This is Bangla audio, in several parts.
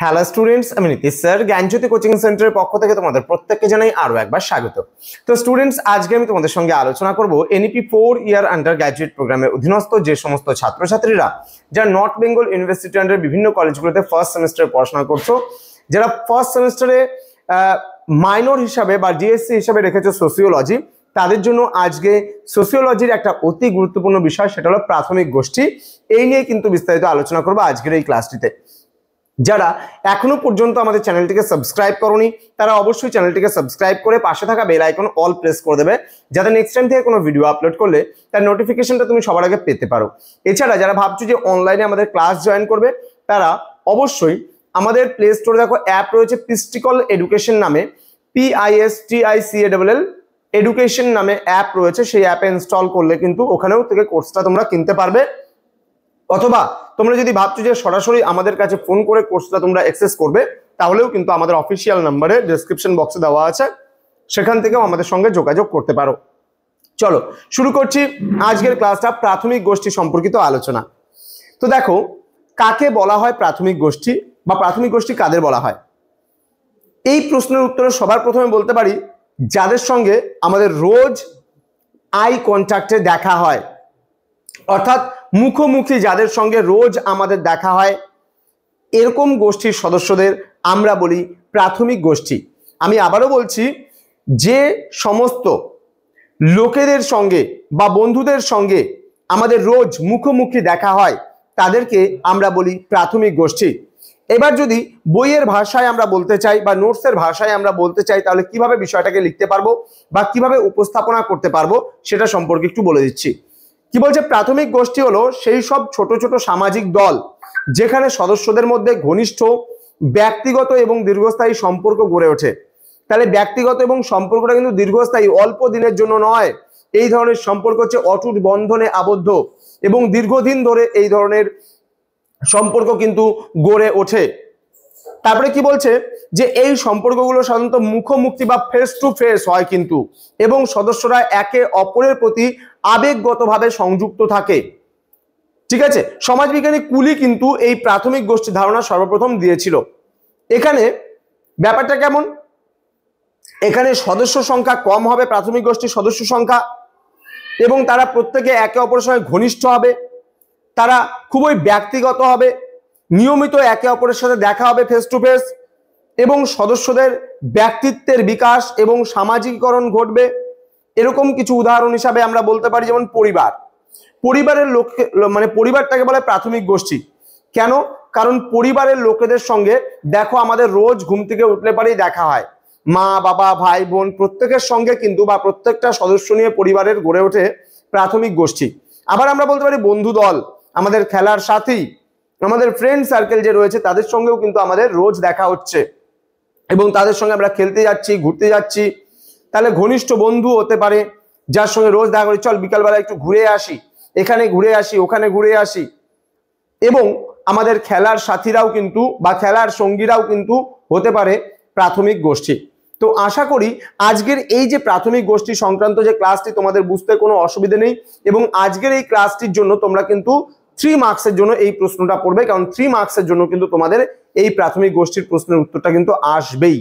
হ্যালো স্টুডেন্টস, আমি নীতিশ স্যার জ্ঞানজ্যোতি কোচিং সেন্টারের পক্ষ থেকে তোমাদের প্রত্যেককে জানাই আরো একবার স্বাগত। তো স্টুডেন্টস, আজকে আমি তোমাদের সঙ্গে আলোচনা করব এনইপি 4 ইয়ার আন্ডার গ্র্যাজুয়েট প্রোগ্রামের অধীনস্থ যে সমস্ত ছাত্রছাত্রীরা যারা নর্থ বেঙ্গল ইউনিভার্সিটি আন্ডার বিভিন্ন কলেজগুলোতে ফার্স্ট সেমিস্টারে পড়াশোনা করছো, যারা ফার্স্ট সেমিস্টারে মাইনর হিসাবে বা ডিএসসি হিসাবে রেখেছো সোসিওলজি, তাদের জন্য আজকে সোসিওলজির একটা অতি গুরুত্বপূর্ণ বিষয়, সেটা হলো প্রাথমিক গোষ্ঠী। এই নিয়ে কিন্তু বিস্তারিত আলোচনা করবো আজকের এই ক্লাসটিতে। যারা এখনো পর্যন্ত আমাদের চ্যানেলটিকে সাবস্ক্রাইব করোনি, তারা অবশ্যই চ্যানেলটিকে সাবস্ক্রাইব করে পাশে থাকা বেল আইকন অল প্রেস করে দেবে, যাতে নেক্সট টাইম থেকে কোনো ভিডিও আপলোড করলে তার নোটিফিকেশনটা তুমি সবার আগে পেতে পারো। এছাড়া যারা ভাবছো যে অনলাইনে আমাদের ক্লাস জয়েন করবে, তারা অবশ্যই আমাদের প্লে স্টোরে দেখো অ্যাপ রয়েছে পিস্টিকল এডুকেশন নামে, PISTICALL এডুকেশন নামে অ্যাপ রয়েছে। সেই অ্যাপে ইনস্টল করলে কিন্তু ওখানেও থেকে কোর্সটা তোমরা কিনতে পারবে, অথবা তোমরা যদি ভাবছো যে সরাসরি আমাদের কাছে ফোন করে কোর্সটা তোমরা অ্যাক্সেস করবে, তাহলেও কিন্তু আমাদের অফিসিয়াল নাম্বারে ডেসক্রিপশন বক্সে দেওয়া আছে, সেখান থেকেও আমাদের সঙ্গে যোগাযোগ করতে পারো। চলো শুরু করছি আজকের ক্লাসটা, প্রাথমিক গোষ্ঠী সম্পর্কিত আলোচনা। তো দেখো, কাকে বলা হয় প্রাথমিক গোষ্ঠী, বা প্রাথমিক গোষ্ঠী কাদের বলা হয়? এই প্রশ্নের উত্তরে সবার প্রথমে বলতে পারি, যাদের সঙ্গে আমাদের রোজ আই কন্ট্যাক্টে দেখা হয়, অর্থাৎ মুখোমুখি যাদের সঙ্গে রোজ আমাদের দেখা হয়, এরকম গোষ্ঠীর সদস্যদের আমরা বলি প্রাথমিক গোষ্ঠী। আমি আবারও বলছি, যে সমস্ত লোকেদের সঙ্গে বা বন্ধুদের সঙ্গে আমাদের রোজ মুখোমুখি দেখা হয়, তাদেরকে আমরা বলি প্রাথমিক গোষ্ঠী। এবার যদি বইয়ের ভাষায় আমরা বলতে চাই বা নোটসের ভাষায় আমরা বলতে চাই, তাহলে কিভাবে বিষয়টাকে লিখতে পারবো বা কিভাবে উপস্থাপনা করতে পারবো সেটা সম্পর্কে একটু বলে দিচ্ছি। কি বলছে, প্রাথমিক গোষ্ঠী হলো সেই সব ছোট ছোট সামাজিক দল যেখানে সদস্যদের মধ্যে ঘনিষ্ঠ ব্যক্তিগত এবং দীর্ঘস্থায়ী সম্পর্ক গড়ে ওঠে। তাহলে ব্যক্তিগত এবং সম্পর্কটা কিন্তু দীর্ঘস্থায়ী, অল্প দিনের জন্য নয়। এই ধরনের সম্পর্ক হচ্ছে অটুট বন্ধনে আবদ্ধ এবং দীর্ঘদিন ধরে এই ধরনের সম্পর্ক কিন্তু গড়ে ওঠে। তারপরে কি বলছে, যে এই সম্পর্কগুলো সাধারণত মুখোমুখি বা ফেস টু ফেস হয় কিন্তু, এবং সদস্যরা একে অপরের প্রতি আবেগগতভাবে সংযুক্ত থাকে। ঠিক আছে, সমাজবিজ্ঞানী কুলি কিন্তু এই প্রাথমিক গোষ্ঠী ধারণা সর্বপ্রথম দিয়েছিল। এখানে ব্যাপারটা কেমন, এখানে সদস্য সংখ্যা কম হবে, প্রাথমিক গোষ্ঠীর সদস্য সংখ্যা, এবং তারা প্রত্যেকে একে অপরের সঙ্গে ঘনিষ্ঠ হবে, তারা খুবই ব্যক্তিগত হবে, নিয়মিত একে অপরের সাথে দেখা হবে ফেস টু ফেস, এবং সদস্যদের ব্যক্তিত্বের বিকাশ এবং সামাজিকীকরণ ঘটবে। এরকম কিছু উদাহরণ হিসাবে আমরা বলতে পারি, যেমন পরিবার। পরিবারের লোককে মানে পরিবারটাকে বলে প্রাথমিক গোষ্ঠী। কেন? কারণ পরিবারের লোকেদের সঙ্গে দেখো আমাদের রোজ ঘুম থেকে উঠলে পরেই দেখা হয়, মা বাবা ভাই বোন প্রত্যেকের সঙ্গে কিন্তু, বা প্রত্যেকটা সদস্য নিয়ে পরিবারের গড়ে ওঠে প্রাথমিক গোষ্ঠী। আবার আমরা বলতে পারি বন্ধু দল, আমাদের খেলার সাথী, আমাদের ফ্রেন্ড সার্কেল যে রয়েছে, তাদের সঙ্গেও কিন্তু আমাদের রোজ দেখা হচ্ছে এবং তাদের সঙ্গে আমরা খেলতে যাচ্ছি, ঘুরতে যাচ্ছি। তাহলে ঘনিষ্ঠ বন্ধু হতে পারে, যার সঙ্গে রোজ দেখা করি, চল বিকালবেলা একটু ঘুরে আসি, এখানে ঘুরে আসি, ওখানে ঘুরে আসি। এবং আমাদের খেলার সাথীরাও কিন্তু বা খেলার সঙ্গীরাও কিন্তু হতে পারে প্রাথমিক গোষ্ঠী। তো আশা করি আজকের এই যে প্রাথমিক গোষ্ঠী সংক্রান্ত যে ক্লাসটি, তোমাদের বুঝতে কোনো অসুবিধা নেই, এবং আজকের এই ক্লাসটির জন্য তোমরা কিন্তু 3 মার্কসের জন্য এই প্রশ্নটা পড়বে, কারণ 3 মার্কসের জন্য কিন্তু তোমাদের এই প্রাথমিক গোষ্ঠীর প্রশ্নের উত্তরটা কিন্তু আসবেই।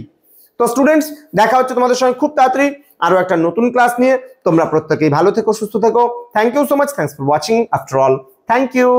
তো স্টুডেন্টস, দেখা হচ্ছে তোমাদের সঙ্গে খুব তাড়াতাড়ি আরো একটা নতুন ক্লাস নিয়ে। তোমরা প্রত্যেকেই ভালো থেকো, সুস্থ থেকো। Thank you so much, thanks for watching after all, thank you.